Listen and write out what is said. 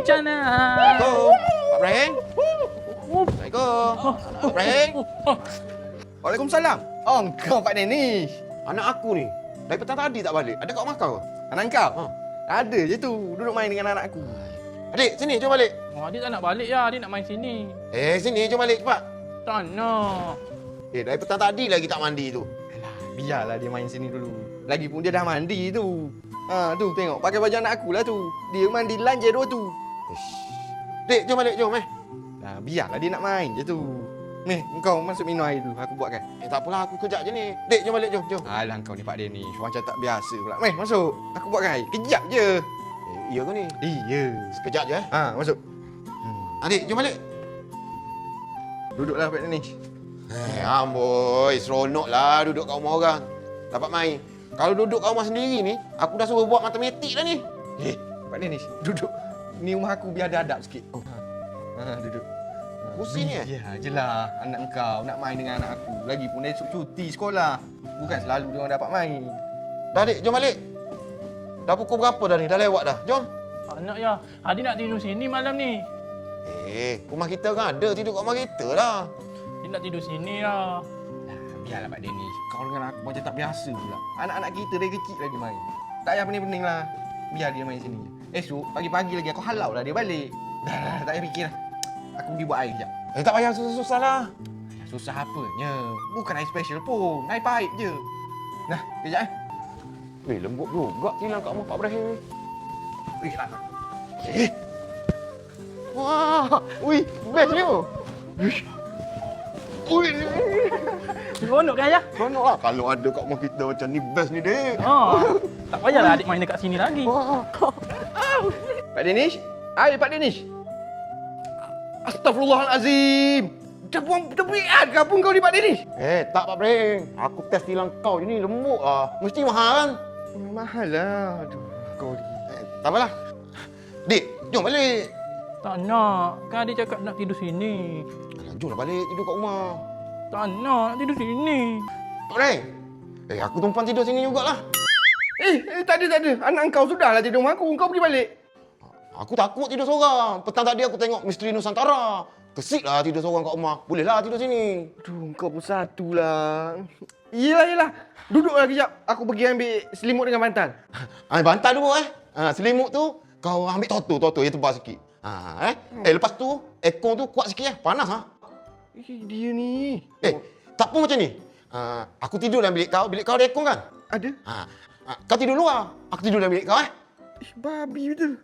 Cana. Assalamualaikum. Pak Ibrahim. Assalamualaikum. Pak Ibrahim. Waalaikumsalam. Oh, kau Pak Danish. Anak aku ni. Dari petang tadi tak balik. Ada kat rumah kau? Anak kau? Ha. Ada je tu. Duduk main dengan anak aku. Adik, sini jom balik. Oh, adik tak nak balik ya. Adik nak main sini. Sini jom balik cepat. Tak nak. Dari petang tadi lagi tak mandi tu. Alah, biarlah dia main sini dulu. Lagipun dia dah mandi tu. Ha, tu tengok pakai baju anak aku lah tu. Dia mandi lanjir dua tu. Dik, jom balik jom Nah, biarlah dia nak main je tu. Ni, kau masuk minum air dulu. Aku buatkan. Tak apalah, aku kejap je ni. Dik, jom balik jom. Alah, kau ni Pak Danish. Macam tak biasa pula. Meh, masuk. Aku buatkan air. Kejap je. Iya ke ni? Iya. Sekejap je Ha, masuk. Adik, jom balik. Duduklah Pak Danish. Amboi, seronok lah duduk kat rumah orang. Dapat main. Kalau duduk kat rumah sendiri ni, aku dah suruh buat matematik dah ni. Pak Danish, duduk. Ni rumah aku biar ada adab sikit. Ha, duduk. Pusing ni Ya, jelah. Anak kau nak main dengan anak aku. Lagipun dia esok cuti sekolah. Bukan selalu dia orang dapat main. Dah dik, jom balik. Dah pukul berapa dah ni? Dah lewat dah. Jom. Tak nak ya. Adik nak tidur sini malam ni. Rumah kita kan ada. Tidur kat rumah kita lah. Adik nak tidur sini ya. Biarlah Pak Danish. Kau dengan aku macam tak biasa pula. Anak-anak kita dari kecil lagi main. Tak payah pening-pening lah. Biar dia main sini. Esok, pagi-pagi lagi aku halau lah dia balik. Dah, tak payah fikir lah. Aku pergi buat air sekejap. Tak payah susah-susah lah. Susah apanya? Bukan air special pun. Air pahit je. Nah, kejap Lembut juga tilang kat rumah Pak Ibrahim ni. Wih, lah. Wah, ui, best ni. Ui, Seronok kan ya? seronok lah. Kalau ada kat rumah kita macam ni, best ni, dik. Tak payahlah adik main dekat sini lagi. Pak Danish? Hai, Pak Danish. Astaghfirullahalazim. Dah buang tebiat ke pun kau ni Pak Danish? Tak Pak Ibrahim. Aku test tilang kau je ni lembut lah. Mesti mahal kan? Mahal lah. Aduh, kau ni. Tak apalah. Dik, jom balik. Tak nak. Kan adik cakap nak tidur sini. Alah, jomlah balik tidur kat rumah. Tak nak tidur sini. Pak Ibrahim. Aku tumpang tidur sini jugalah. Tak ada. Anak kau sudahlah tidur rumah aku. Kau pergi balik. Aku takut tidur seorang. Petang tadi aku tengok Misteri Nusantara. Kesik lah tidur seorang kat rumah. Bolehlah tidur sini. Aduh, kau pun satu lah. Yelah. Duduklah kejap. Aku pergi ambil selimut dengan bantal. Bantal dulu selimut tu kau ambil toto yang tebal sikit. Lepas tu aircon tu kuat sikit panas Dia ni. tak pun macam ni. Aku tidur dalam bilik kau ada aircon kan? Ada? Kau tidur luar. Aku tidur dalam bilik kau Babi betul.